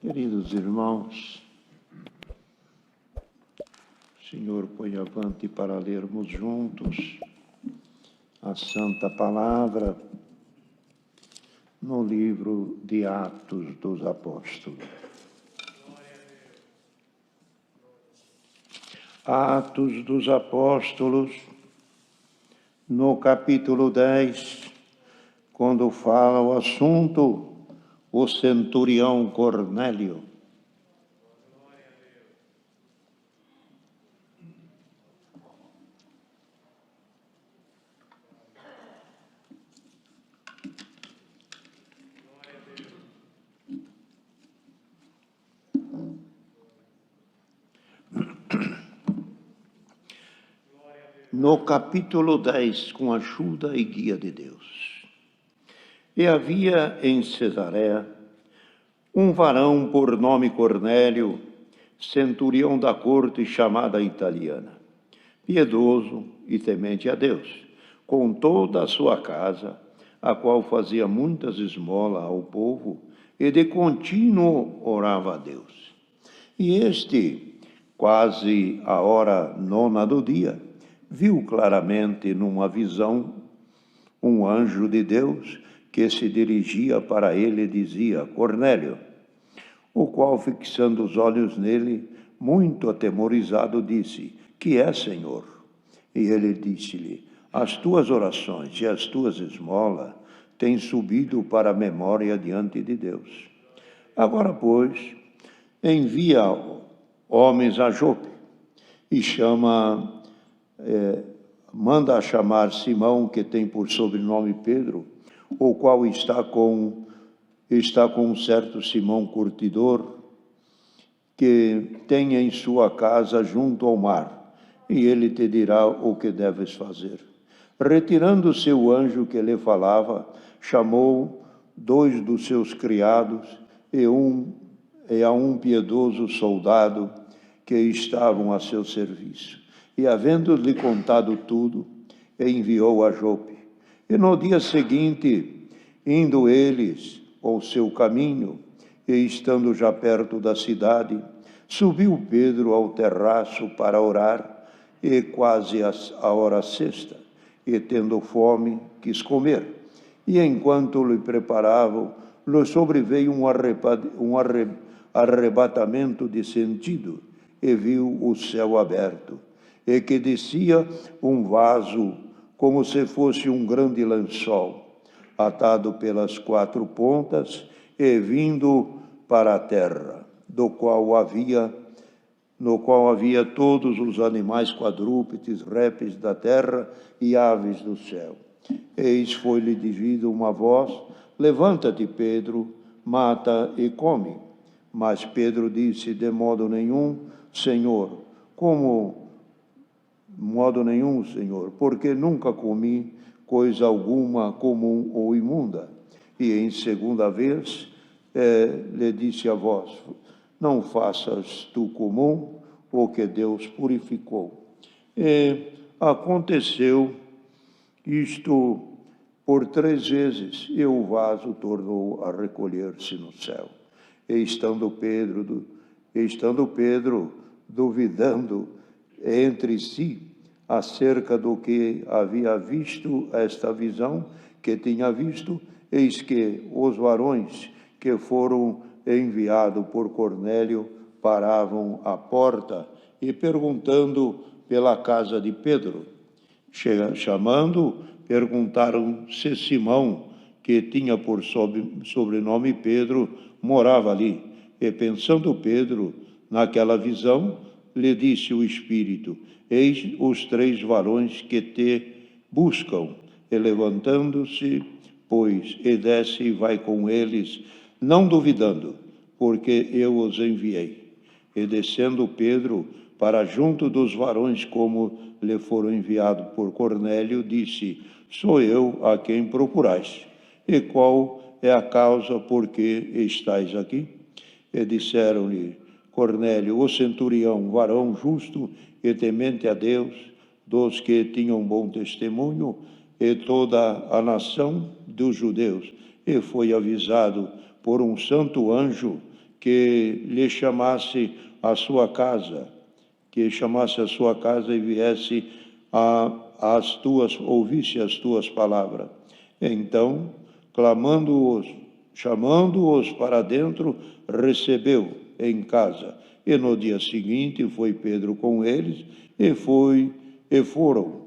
Queridos irmãos, o Senhor põe avante para lermos juntos a Santa Palavra no livro de Atos dos Apóstolos. Atos dos Apóstolos, no capítulo 10, quando fala o assunto, o centurião Cornélio. No capítulo 10, com a ajuda e guia de Deus. E havia em Cesareia um varão por nome Cornélio, centurião da corte chamada italiana, piedoso e temente a Deus, com toda a sua casa, a qual fazia muitas esmolas ao povo e de contínuo orava a Deus. E este, quase a hora nona do dia, viu claramente numa visão um anjo de Deus que se dirigia para ele e dizia: Cornélio, o qual, fixando os olhos nele, muito atemorizado, disse: Que é, Senhor? E ele disse-lhe: As tuas orações e as tuas esmolas têm subido para a memória diante de Deus. Agora, pois, envia homens a Jope e manda chamar Simão, que tem por sobrenome Pedro, o qual está com um certo Simão curtidor, que tem em sua casa junto ao mar, e ele te dirá o que deves fazer. Retirando-se o anjo que lhe falava, chamou 2 dos seus criados e a um piedoso soldado que estavam a seu serviço. E, havendo-lhe contado tudo, enviou a Jope. E no dia seguinte, indo eles ao seu caminho, e estando já perto da cidade, subiu Pedro ao terraço para orar, e quase a hora sexta, e tendo fome, quis comer. E enquanto lhe preparavam, lhe sobreveio um arrebatamento de sentido, e viu o céu aberto, e que descia um vaso, como se fosse um grande lençol, atado pelas 4 pontas, e vindo para a terra, no qual havia todos os animais quadrúpedes, répteis da terra e aves do céu. Eis foi-lhe dirigido uma voz: Levanta-te, Pedro, mata e come. Mas Pedro disse: De modo nenhum, Senhor, porque nunca comi coisa alguma comum ou imunda. E em segunda vez lhe disse a voz: Não faças tu comum o que Deus purificou. E aconteceu isto por 3 vezes, e o vaso tornou a recolher-se no céu. E estando Pedro duvidando entre si acerca do que havia visto, esta visão que tinha visto, eis que os varões que foram enviados por Cornélio paravam à porta e perguntando pela casa de Pedro. Chamando, perguntaram se Simão, que tinha por sobrenome Pedro, morava ali. E pensando Pedro naquela visão, lhe disse o Espírito: Eis os 3 varões que te buscam. E levantando-se, pois, e desce e vai com eles, não duvidando, porque eu os enviei. E descendo Pedro para junto dos varões, como lhe foram enviados por Cornélio, disse: Sou eu a quem procurais. E qual é a causa por que estáis aqui? E disseram-lhe: Cornélio, o centurião, varão justo e temente a Deus, dos que tinham bom testemunho, e toda a nação dos judeus, e foi avisado por um santo anjo que lhe chamasse a sua casa, que chamasse a sua casa e viesse ouvisse as tuas palavras. Então, clamando-os, chamando-os para dentro, recebeu em casa. E no dia seguinte foi Pedro com eles, e foram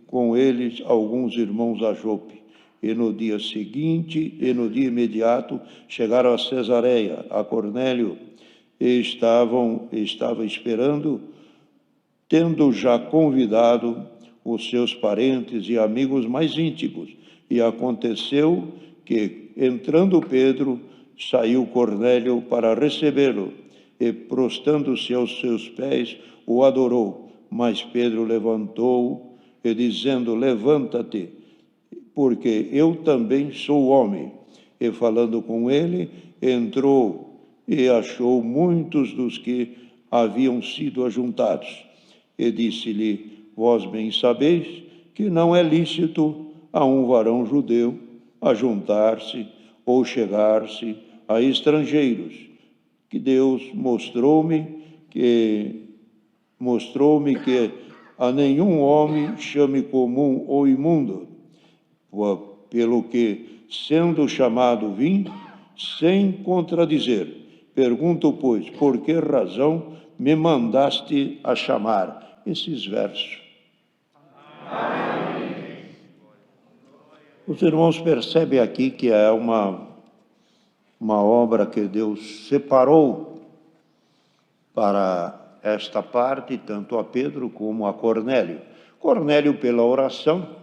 com eles alguns irmãos a Jope. E no dia seguinte, e no dia imediato, chegaram a Cesareia, a Cornélio, e estava esperando, tendo já convidado os seus parentes e amigos mais íntimos. E aconteceu que, entrando Pedro, saiu Cornélio para recebê-lo, e prostrando-se aos seus pés, o adorou. Mas Pedro levantou e dizendo: levanta-te, porque eu também sou homem. E falando com ele, entrou e achou muitos dos que haviam sido ajuntados. E disse-lhe: vós bem sabeis que não é lícito a um varão judeu ajuntar-se ou chegar-se a estrangeiros, que Deus mostrou-me que a nenhum homem chame comum ou imundo, pelo que, sendo chamado, vim, sem contradizer. Pergunto, pois, por que razão me mandaste a chamar? Esses versos. Os irmãos percebem aqui que é uma obra que Deus separou para esta parte, tanto a Pedro como a Cornélio. Cornélio pela oração,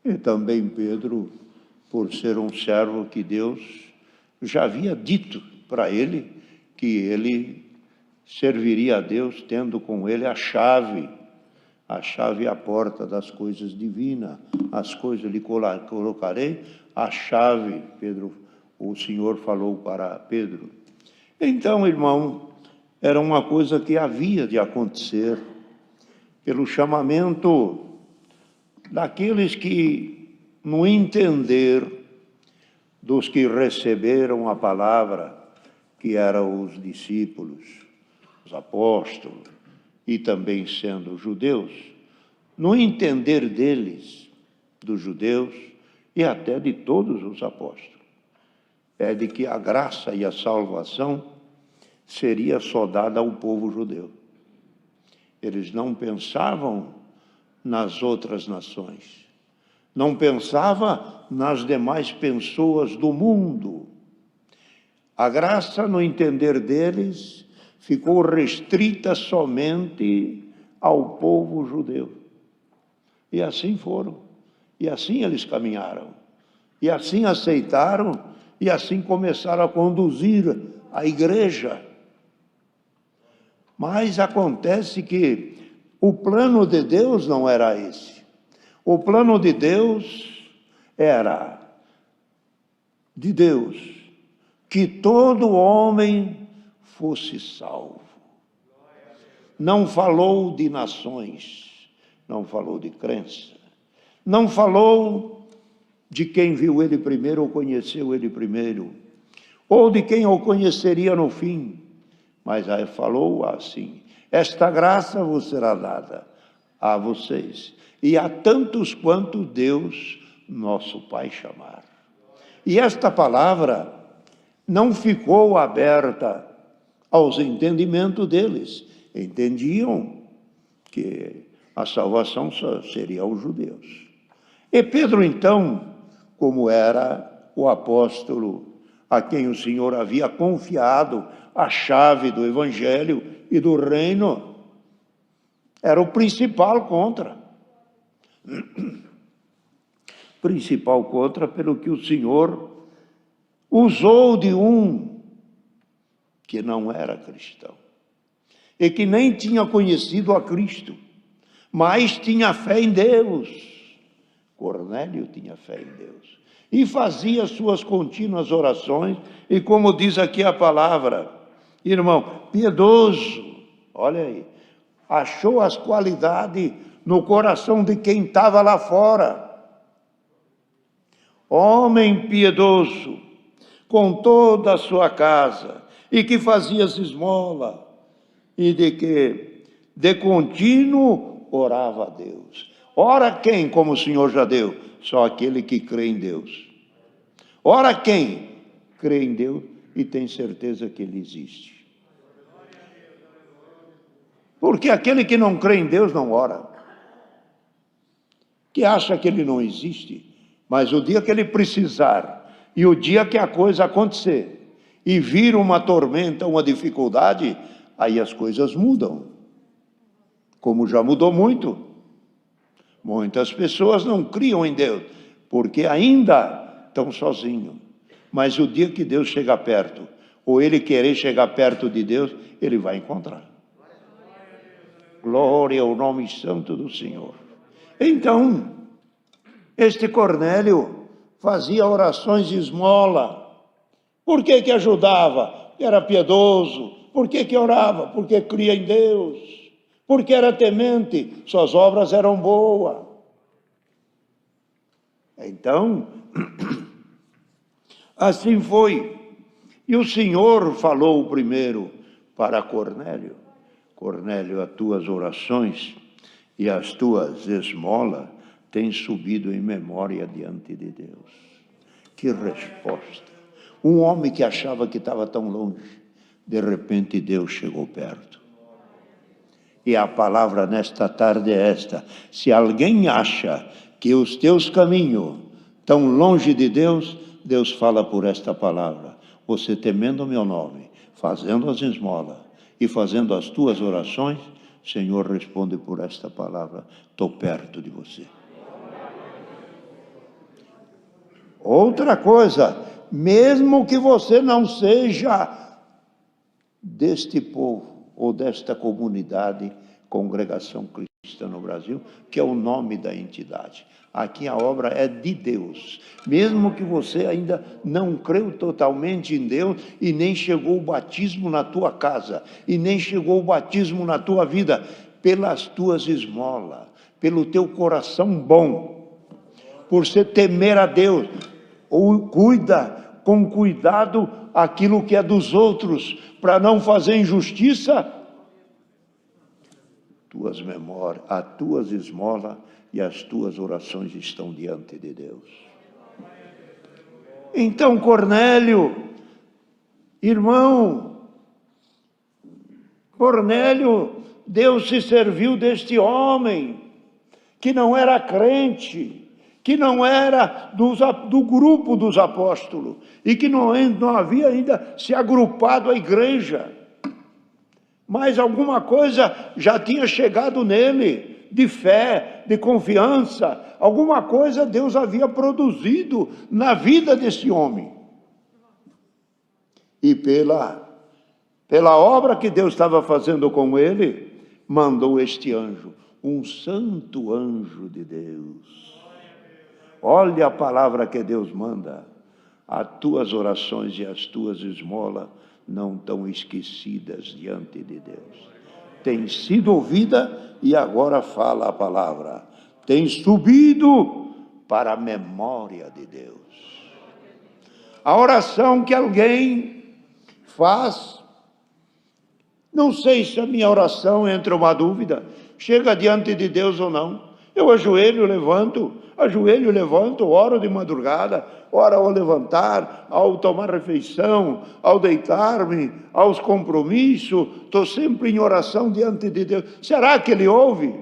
e também Pedro por ser um servo que Deus já havia dito para ele que ele serviria a Deus tendo com ele a chave e a porta das coisas divinas. As coisas lhe colocarei, a chave, Pedro, o Senhor falou para Pedro. Então, irmão, era uma coisa que havia de acontecer pelo chamamento daqueles que, no entender dos que receberam a palavra, que eram os discípulos, os apóstolos, e também sendo judeus, no entender deles, dos judeus, e até de todos os apóstolos, é de que a graça e a salvação seria só dada ao povo judeu. Eles não pensavam nas outras nações, não pensavam nas demais pessoas do mundo. A graça, no entender deles, ficou restrita somente ao povo judeu. E assim foram, e assim eles caminharam, e assim aceitaram, e assim começaram a conduzir a igreja. Mas acontece que o plano de Deus não era esse. O plano de Deus era de Deus que todo homem fosse salvo. Não falou de nações, não falou de crença, não falou de quem viu ele primeiro ou conheceu ele primeiro, ou de quem o conheceria no fim, mas aí falou assim: esta graça vos será dada a vocês e a tantos quanto Deus, nosso Pai, chamar. E esta palavra não ficou aberta aos entendimentos deles. Entendiam que a salvação só seria aos judeus. E Pedro, então, como era o apóstolo a quem o Senhor havia confiado a chave do Evangelho e do reino, era o principal contra. Principal contra pelo que o Senhor usou de um que não era cristão e que nem tinha conhecido a Cristo, mas tinha fé em Deus. Cornélio tinha fé em Deus e fazia suas contínuas orações, e como diz aqui a palavra, irmão, piedoso, olha aí, achou as qualidades no coração de quem estava lá fora. Homem piedoso, com toda a sua casa, e que fazias esmola, e de que de contínuo orava a Deus. Ora quem, como o Senhor já deu? Só aquele que crê em Deus. Ora quem crê em Deus e tem certeza que Ele existe. Porque aquele que não crê em Deus não ora. Que acha que Ele não existe. Mas o dia que Ele precisar, e o dia que a coisa acontecer, e vir uma tormenta, uma dificuldade, aí as coisas mudam. Como já mudou muito. Muitas pessoas não criam em Deus, porque ainda estão sozinhos. Mas o dia que Deus chegar perto, ou ele querer chegar perto de Deus, ele vai encontrar. Glória ao nome santo do Senhor. Então, este Cornélio fazia orações de esmola. Por que que ajudava? Era piedoso. Por que que orava? Porque cria em Deus. Porque era temente. Suas obras eram boas. Então, assim foi. E o Senhor falou primeiro para Cornélio. Cornélio, as tuas orações e as tuas esmolas têm subido em memória diante de Deus. Que resposta! Um homem que achava que estava tão longe, de repente Deus chegou perto. E a palavra nesta tarde é esta: se alguém acha que os teus caminhos estão longe de Deus, Deus fala por esta palavra: você temendo o meu nome, fazendo as esmolas e fazendo as tuas orações, Senhor responde por esta palavra: estou perto de você. Outra coisa, mesmo que você não seja deste povo ou desta comunidade, congregação cristã no Brasil, que é o nome da entidade. Aqui a obra é de Deus. Mesmo que você ainda não creu totalmente em Deus e nem chegou o batismo na tua casa, e nem chegou o batismo na tua vida, pelas tuas esmolas, pelo teu coração bom, por você temer a Deus, ou cuida com cuidado aquilo que é dos outros, para não fazer injustiça, tuas memórias, as tuas esmolas e as tuas orações estão diante de Deus. Então, Cornélio, irmão, Cornélio, Deus se serviu deste homem, que não era crente, que não era do grupo dos apóstolos, e que não havia ainda se agrupado à igreja. Mas alguma coisa já tinha chegado nele, de fé, de confiança, alguma coisa Deus havia produzido na vida desse homem. E pela obra que Deus estava fazendo com ele, mandou este anjo, um santo anjo de Deus. Olha a palavra que Deus manda. As tuas orações e as tuas esmolas não estão esquecidas diante de Deus. Tem sido ouvida e agora fala a palavra. Tem subido para a memória de Deus. A oração que alguém faz, não sei se a minha oração entra uma dúvida, chega diante de Deus ou não. Eu ajoelho, levanto, oro de madrugada, oro ao levantar, ao tomar refeição, ao deitar-me, aos compromissos, estou sempre em oração diante de Deus. Será que Ele ouve?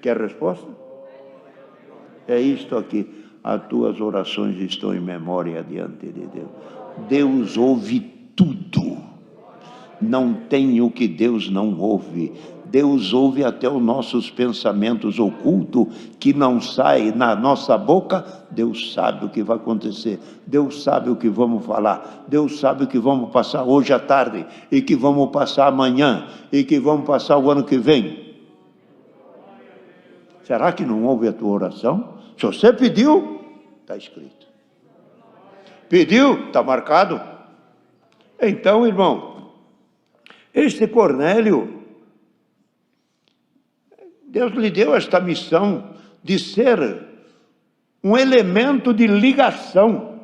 Quer resposta? É isto aqui, as tuas orações estão em memória diante de Deus. Deus ouve tudo, não tem o que Deus não ouve. Deus ouve até os nossos pensamentos ocultos, que não saem na nossa boca. Deus sabe o que vai acontecer, Deus sabe o que vamos falar, Deus sabe o que vamos passar hoje à tarde, e que vamos passar amanhã, e que vamos passar o ano que vem. Será que não ouve a tua oração? Se você pediu, está escrito. Pediu, está marcado. Então, irmão, este Cornélio, Deus lhe deu esta missão de ser um elemento de ligação.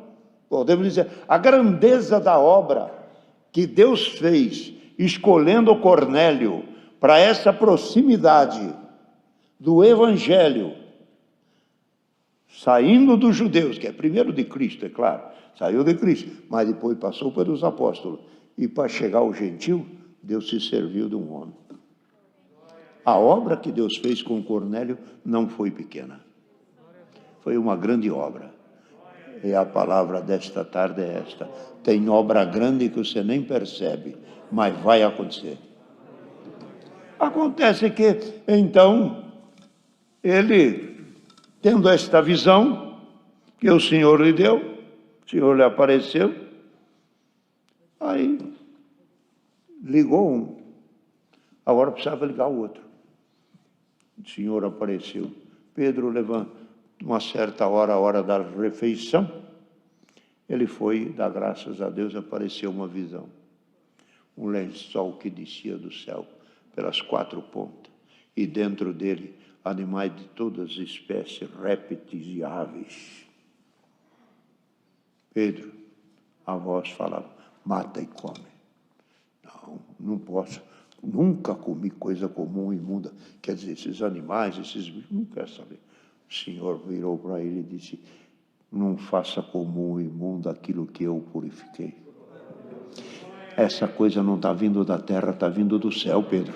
Podemos dizer, a grandeza da obra que Deus fez, escolhendo Cornélio para essa proximidade do Evangelho, saindo dos judeus, que é primeiro de Cristo, é claro, saiu de Cristo, mas depois passou pelos apóstolos, e para chegar ao gentil, Deus se serviu de um homem. A obra que Deus fez com Cornélio não foi pequena, foi uma grande obra. E a palavra desta tarde é esta: tem obra grande que você nem percebe, mas vai acontecer. Acontece que, então, ele, tendo esta visão que o Senhor lhe deu, o Senhor lhe apareceu, aí ligou um, agora precisava ligar o outro. O Senhor apareceu. Pedro levantou, uma certa hora, a hora da refeição, ele foi dar graças a Deus, apareceu uma visão. Um lençol que descia do céu pelas 4 pontas, e dentro dele animais de todas as espécies, répteis e aves. Pedro, a voz falava, mata e come. Não, não posso, nunca comi coisa comum e imunda. Quer dizer, esses animais, esses bichos, não quero saber. O Senhor virou para ele e disse, não faça comum e imundo aquilo que eu purifiquei. Essa coisa não está vindo da terra, está vindo do céu, Pedro.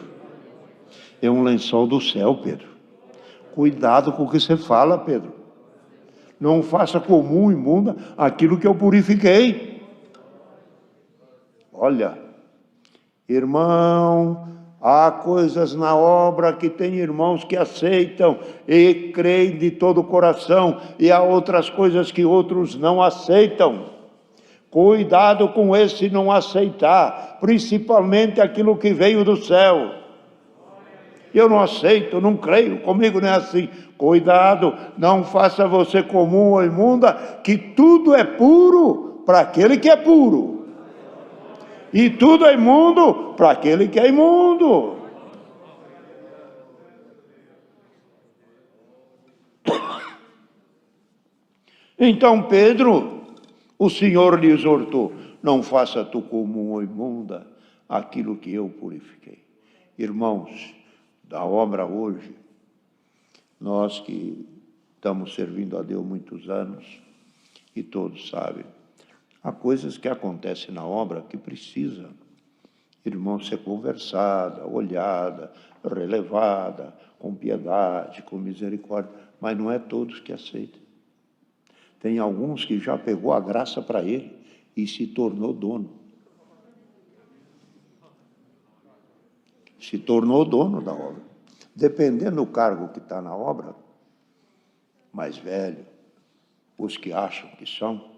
É um lençol do céu, Pedro. Cuidado com o que você fala, Pedro. Não faça comum e imunda aquilo que eu purifiquei. Olha, irmão, há coisas na obra que tem irmãos que aceitam e creem de todo o coração, e há outras coisas que outros não aceitam. Cuidado com esse não aceitar, principalmente aquilo que veio do céu. Eu não aceito, não creio, comigo não é assim. Cuidado, não faça você comum ou imunda, que tudo é puro para aquele que é puro. E tudo é imundo para aquele que é imundo. Então Pedro, o Senhor lhe exortou, não faça tu comum ou imunda aquilo que eu purifiquei. Irmãos, da obra hoje, nós que estamos servindo a Deus muitos anos, e todos sabem, há coisas que acontecem na obra que precisa, irmão, ser conversada, olhada, relevada, com piedade, com misericórdia, mas não é todos que aceitam. Tem alguns que já pegou a graça para ele e se tornou dono. Se tornou dono da obra. Dependendo do cargo que está na obra, mais velho, os que acham que são,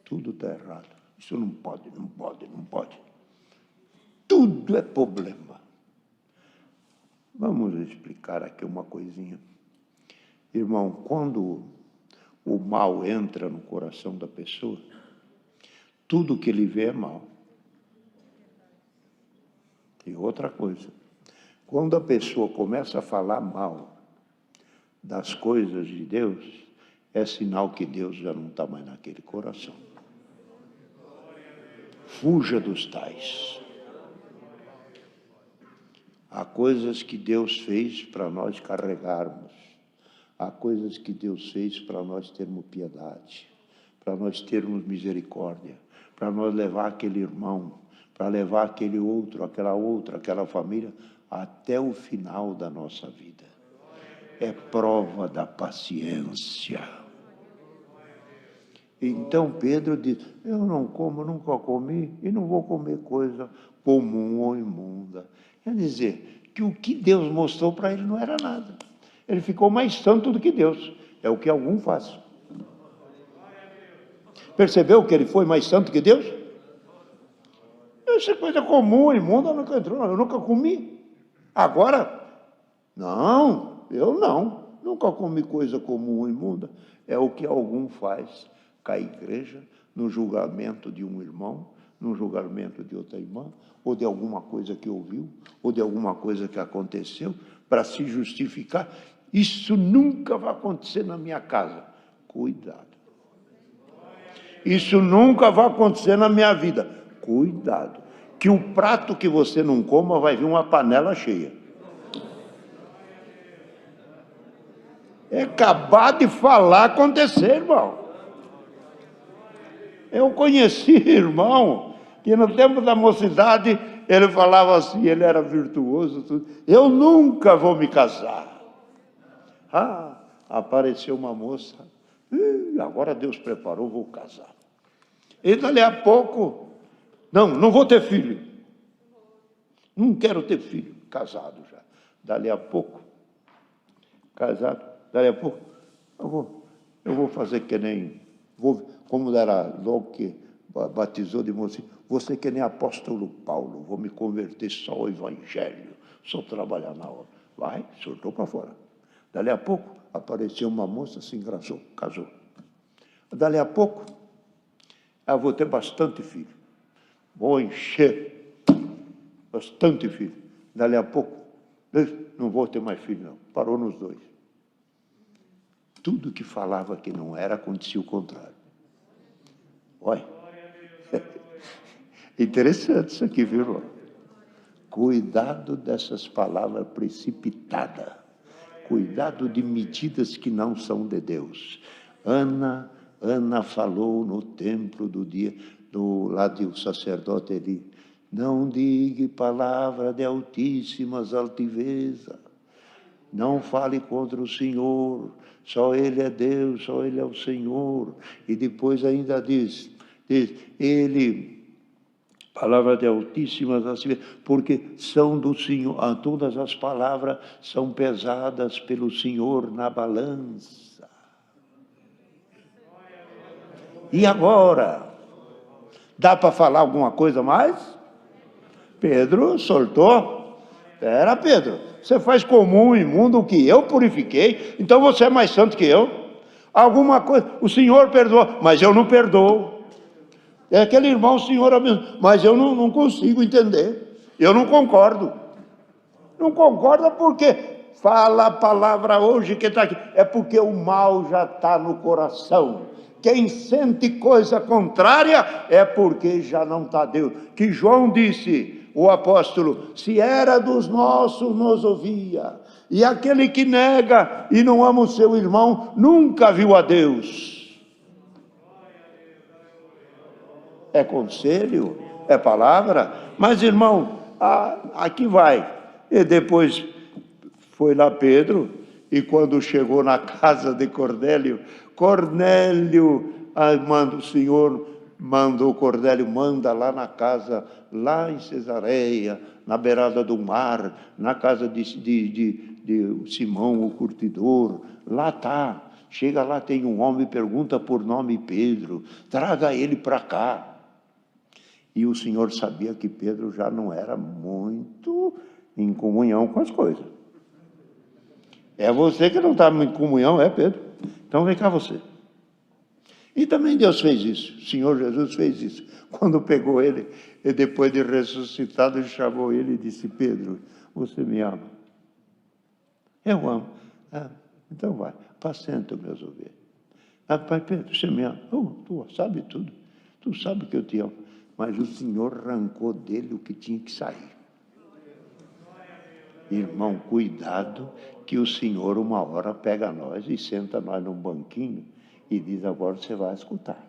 tudo está errado. Isso não pode, não pode, não pode. Tudo é problema. Vamos explicar aqui uma coisinha. Irmão, quando o mal entra no coração da pessoa, tudo que ele vê é mal. E outra coisa, quando a pessoa começa a falar mal das coisas de Deus, é sinal que Deus já não está mais naquele coração. Fuja dos tais. Há coisas que Deus fez para nós carregarmos. Há coisas que Deus fez para nós termos piedade, para nós termos misericórdia, para nós levar aquele irmão, para levar aquele outro, aquela outra, aquela família, até o final da nossa vida. É prova da paciência. Então Pedro diz, eu não como, nunca comi, e não vou comer coisa comum ou imunda. Quer dizer, que o que Deus mostrou para ele não era nada. Ele ficou mais santo do que Deus. É o que algum faz. Percebeu que ele foi mais santo que Deus? Essa coisa comum, imunda, nunca entrou, eu nunca comi. Agora, não, eu não. Nunca comi coisa comum, imunda. É o que algum faz com a igreja, no julgamento de um irmão, no julgamento de outra irmã, ou de alguma coisa que ouviu, ou de alguma coisa que aconteceu, para se justificar. Isso nunca vai acontecer na minha casa. Cuidado. Isso nunca vai acontecer na minha vida. Cuidado, que o prato que você não coma vai vir uma panela cheia. É acabar de falar acontecer, irmão. Eu conheci irmão que no tempo da mocidade ele falava assim, ele era virtuoso, tudo. Eu nunca vou me casar. Ah, apareceu uma moça, agora Deus preparou, vou casar. E dali a pouco, não vou ter filho. Não quero ter filho, casado já. Dali a pouco, casado, dali a pouco, eu vou fazer que nem, como era logo que batizou de moça, você que nem apóstolo Paulo, vou me converter só ao evangelho, só trabalhar na obra. Vai, soltou para fora. Dali a pouco, apareceu uma moça, se engraçou, casou. Dali a pouco, eu vou ter bastante filho. Vou encher bastante filho. Dali a pouco, não vou ter mais filho, não. Parou nos dois. Tudo que falava que não era, acontecia o contrário. Olha. Interessante isso aqui, viu, irmão? Cuidado dessas palavras precipitadas. Cuidado de medidas que não são de Deus. Ana falou no templo do dia, lá do sacerdote Eli, não diga palavra de altíssimas altiveza, não fale contra o Senhor, só Ele é Deus, só Ele é o Senhor. E depois ainda diz ele, palavra de altíssimas altiveza, porque são do Senhor, todas as palavras são pesadas pelo Senhor na balança. E agora? Dá para falar alguma coisa mais? Pedro soltou. Espera, Pedro, você faz comum e imundo o que eu purifiquei, então você é mais santo que eu. Alguma coisa, o Senhor perdoa, mas eu não perdoo. É aquele irmão, o Senhor abençoa, mas eu não consigo entender. Eu não concordo. Não concorda porque fala a palavra hoje que está aqui. É porque o mal já está no coração. Quem sente coisa contrária é porque já não está Deus. Que João disse, o apóstolo, se era dos nossos, nos ouvia. E aquele que nega e não ama o seu irmão, nunca viu a Deus. É conselho, é palavra. Mas, irmão, aqui vai. E depois foi lá Pedro, e quando chegou na casa de Cornélio, o Senhor mandou Cornélio, manda lá na casa, lá em Cesareia, na beirada do mar, na casa de Simão, o curtidor, lá está. Chega lá, tem um homem, pergunta por nome Pedro, traga ele para cá. E o Senhor sabia que Pedro já não era muito em comunhão com as coisas. É você que não está em comunhão, é Pedro? Então vem cá você. E também Deus fez isso, o Senhor Jesus fez isso. Quando pegou ele, e depois de ressuscitado, ele chamou ele e disse, Pedro, você me ama? Eu amo. Então vai, apacenta meus ovelhas. Pai Pedro, você me ama? Tu sabe tudo, tu sabe que eu te amo. Mas o Senhor arrancou dele o que tinha que sair. Irmão, cuidado, que o Senhor uma hora pega nós e senta nós num banquinho e diz, agora você vai escutar.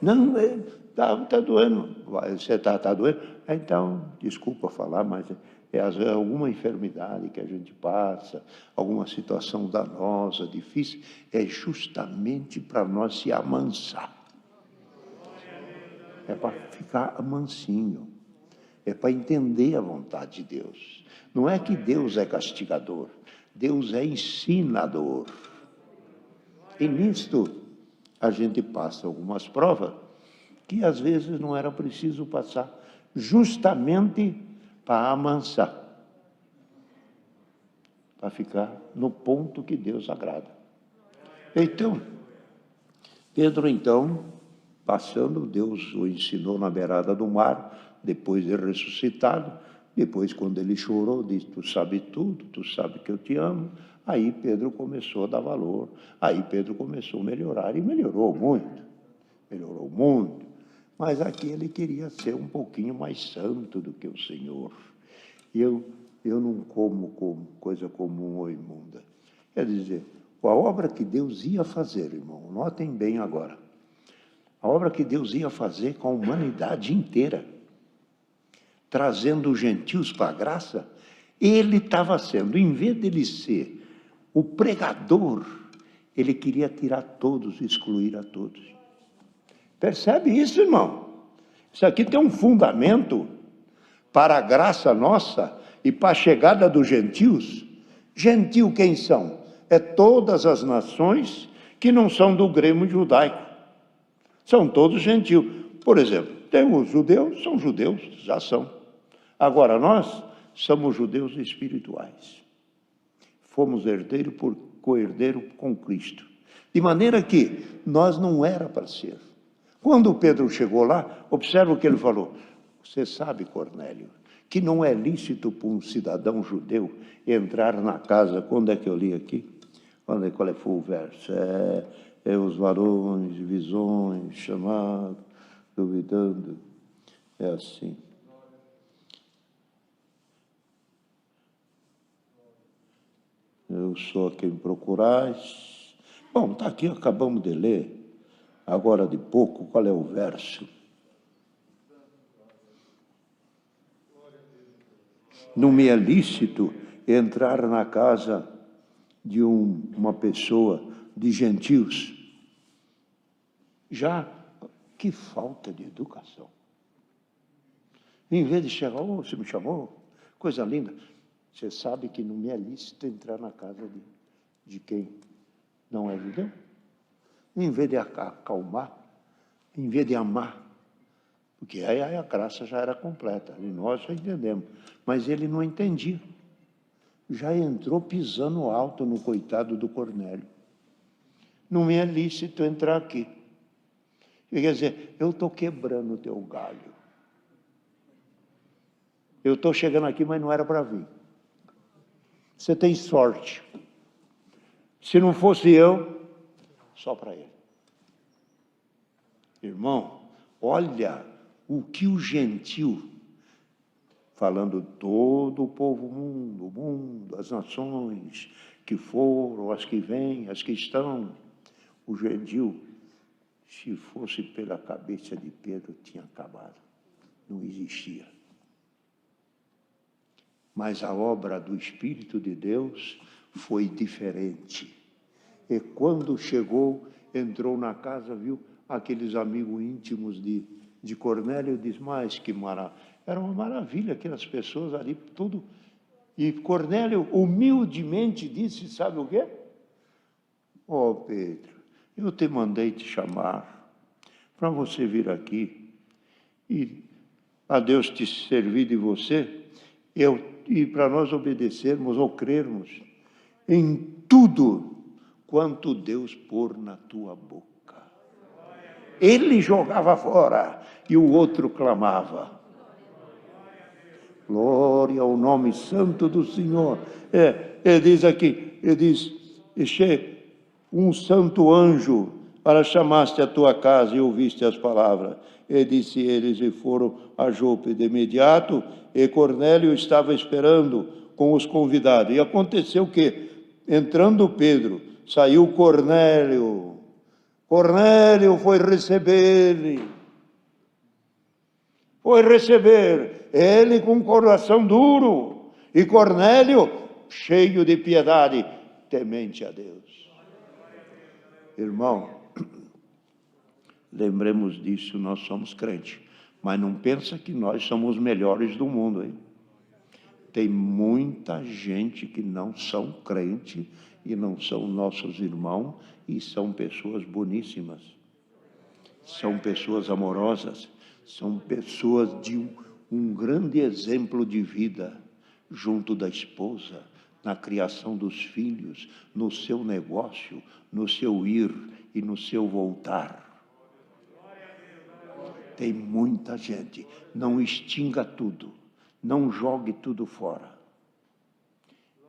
Não, está doendo. Você está doendo? Então, desculpa falar, mas é alguma enfermidade que a gente passa, alguma situação danosa, difícil, é justamente para nós se amansar. É para ficar mansinho. É para entender a vontade de Deus. Não é que Deus é castigador. Deus é ensinador. E nisto, a gente passa algumas provas que às vezes não era preciso passar, justamente para amansar. Para ficar no ponto que Deus agrada. Então, Pedro, passando, Deus o ensinou na beirada do mar, depois de ressuscitado, depois quando ele chorou, disse, tu sabe tudo, tu sabe que eu te amo. Aí Pedro começou a dar valor, aí Pedro começou a melhorar, e melhorou muito. melhorou muito, mas aqui ele queria ser um pouquinho mais santo do que o Senhor. Eu não como coisa comum ou imunda. Quer dizer, a obra que Deus ia fazer, irmão, notem bem agora, a obra que Deus ia fazer com a humanidade inteira, trazendo os gentios para a graça, ele estava sendo, em vez dele ser o pregador, ele queria tirar todos, excluir a todos. Percebe isso, irmão? Isso aqui tem um fundamento para a graça nossa e para a chegada dos gentios. Gentil quem são? É todas as nações que não são do grêmio judaico. São todos gentios. Por exemplo, tem os judeus, são judeus, já são. Agora, nós somos judeus espirituais. Fomos herdeiro por co-herdeiro com Cristo. De maneira que nós não era para ser. Quando Pedro chegou lá, observa o que ele falou. Você sabe, Cornélio, que não é lícito para um cidadão judeu entrar na casa. Quando é que eu li aqui? Qual foi o verso? Os varões, visões, chamados, duvidando. É assim. Eu sou a quem procurais. Bom, está aqui, acabamos de ler. Agora de pouco, qual é o verso? Não me é lícito entrar na casa de uma pessoa, de gentios. Já, que falta de educação. Em vez de chegar, você me chamou? Coisa linda. Você sabe que não me é lícito entrar na casa de quem não é judeu? Em vez de acalmar, em vez de amar, porque aí a graça já era completa, e nós já entendemos, mas ele não entendia. Já entrou pisando alto no coitado do Cornélio. Não me é lícito entrar aqui. Quer dizer, eu estou quebrando o teu galho. Eu estou chegando aqui, mas não era para vir. Você tem sorte. Se não fosse eu, só para ele. Irmão, olha o que o gentil, falando todo o povo o mundo, as nações que foram, as que vêm, as que estão, o gentil, se fosse pela cabeça de Pedro, tinha acabado. Não existia. Mas a obra do Espírito de Deus foi diferente. E quando chegou, entrou na casa, viu aqueles amigos íntimos de Cornélio, disse, mas que maravilha. Era uma maravilha aquelas pessoas ali, tudo. E Cornélio humildemente disse, sabe o quê? Ó Pedro, eu te mandei te chamar para você vir aqui e a Deus te servir de você, e para nós obedecermos ou crermos em tudo quanto Deus pôr na tua boca. Ele jogava fora e o outro clamava. Glória ao nome santo do Senhor. Ele diz aqui, ele diz, um santo anjo para chamaste a tua casa e ouviste as palavras. E disse eles, e foram a Jope de imediato, e Cornélio estava esperando com os convidados. E aconteceu que, entrando Pedro, saiu Cornélio. Cornélio foi receber ele com coração duro, e Cornélio cheio de piedade, temente a Deus. Irmão, lembremos disso, nós somos crentes, mas não pensa que nós somos os melhores do mundo, hein? Tem muita gente que não são crentes e não são nossos irmãos e são pessoas boníssimas, são pessoas amorosas, são pessoas de um grande exemplo de vida junto da esposa, na criação dos filhos, no seu negócio, no seu ir e no seu voltar. Tem muita gente. Não extinga tudo. Não jogue tudo fora.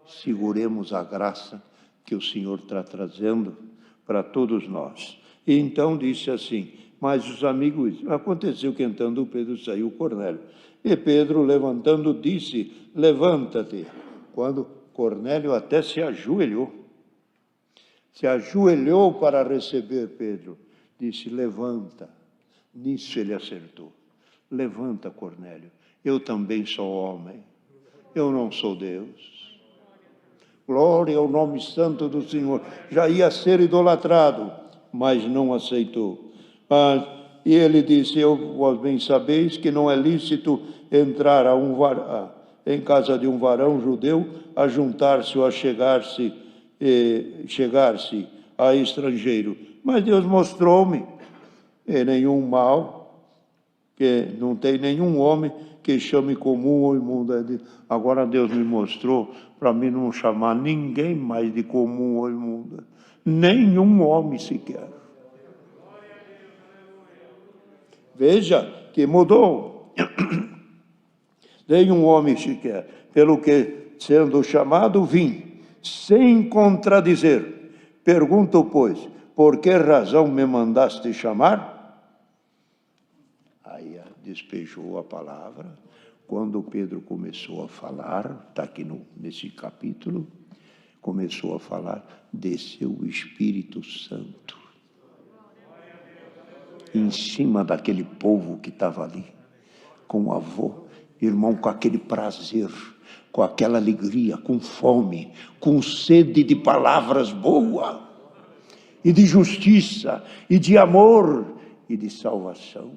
Seguremos a graça que o Senhor está trazendo para todos nós. E então disse assim, Mas os amigos... Aconteceu que entrando Pedro saiu Cornélio. E Pedro, levantando, disse, levanta-te. Quando Cornélio até se ajoelhou para receber Pedro. Disse, levanta. Nisso ele acertou. Levanta, Cornélio. Eu também sou homem. Eu não sou Deus. Glória ao nome santo do Senhor. Já ia ser idolatrado, mas não aceitou. E ele disse, vós bem sabeis que não é lícito entrar em casa de um varão judeu, a juntar-se ou a chegar-se a estrangeiro. Mas Deus mostrou-me nenhum mal, que não tem nenhum homem que chame comum ou imundo. Agora Deus me mostrou para mim não chamar ninguém mais de comum ou imundo, nenhum homem sequer. Veja que mudou. Nenhum homem sequer, pelo que, sendo chamado, vim, sem contradizer. Pergunto, pois, por que razão me mandaste chamar? Aí despejou a palavra. Quando Pedro começou a falar, está aqui nesse capítulo, começou a falar, desceu o Espírito Santo em cima daquele povo que estava ali, com o avô, irmão, com aquele prazer, com aquela alegria, com fome, com sede de palavras boas, e de justiça, e de amor, e de salvação.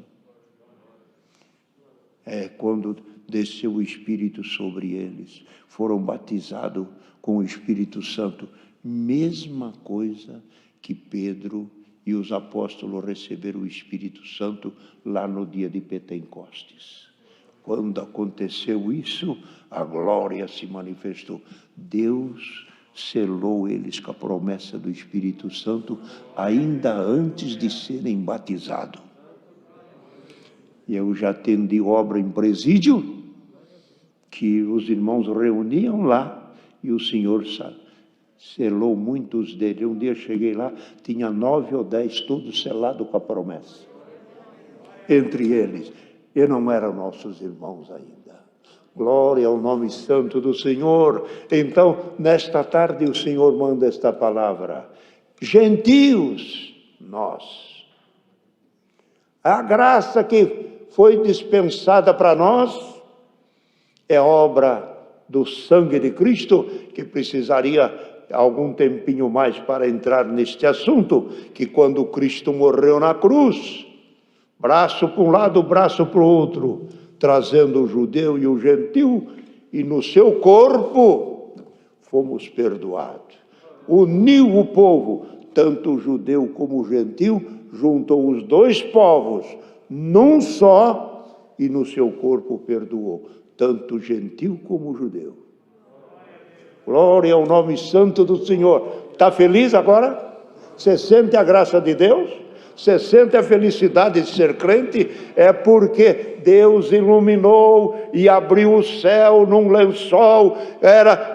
Quando desceu o Espírito sobre eles, foram batizados com o Espírito Santo, mesma coisa que Pedro e os apóstolos receberam o Espírito Santo lá no dia de Pentecostes. Quando aconteceu isso, a glória se manifestou. Deus selou eles com a promessa do Espírito Santo ainda antes de serem batizados. E eu já atendi obra em presídio, que os irmãos reuniam lá, e o Senhor selou muitos deles. Um dia cheguei lá, tinha 9 ou 10, todos selados com a promessa. Entre eles, e não eram nossos irmãos ainda. Glória ao nome santo do Senhor. Então, nesta tarde, o Senhor manda esta palavra. Gentios, nós. A graça que foi dispensada para nós é obra do sangue de Cristo, que precisaria algum tempinho mais para entrar neste assunto, que quando Cristo morreu na cruz, braço para um lado, braço para o outro, trazendo o judeu e o gentil, e no seu corpo fomos perdoados. Uniu o povo, tanto o judeu como o gentil, juntou os dois povos num só, e no seu corpo perdoou, tanto o gentil como o judeu. Glória ao nome santo do Senhor. Está feliz agora? Você sente a graça de Deus? Você sente a felicidade de ser crente? É porque Deus iluminou e abriu o céu num lençol.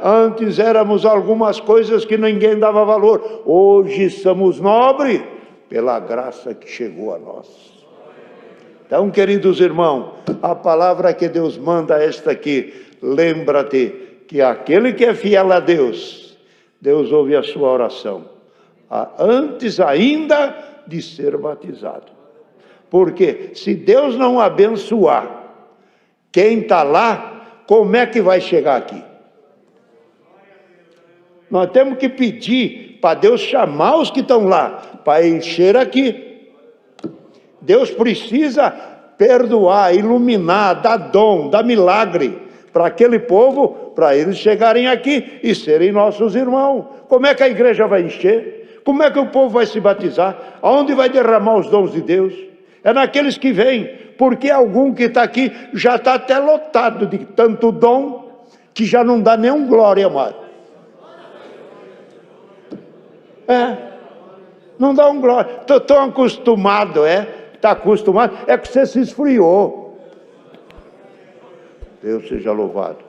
Antes éramos algumas coisas que ninguém dava valor. Hoje somos nobres pela graça que chegou a nós. Então, queridos irmãos, a palavra que Deus manda é esta aqui. Lembra-te que aquele que é fiel a Deus, Deus ouve a sua oração, antes ainda de ser batizado. Porque se Deus não abençoar quem está lá, como é que vai chegar aqui? Nós temos que pedir para Deus chamar os que estão lá, para encher aqui. Deus precisa perdoar, iluminar, dar dom, dar milagre para aquele povo, para eles chegarem aqui e serem nossos irmãos. Como é que a igreja vai encher? Como é que o povo vai se batizar? Aonde vai derramar os dons de Deus? É naqueles que vêm, porque algum que está aqui já está até lotado de tanto dom, que já não dá nenhum glória mais. Não dá um glória. Estou tão acostumado, está acostumado, é que você se esfriou. Deus seja louvado.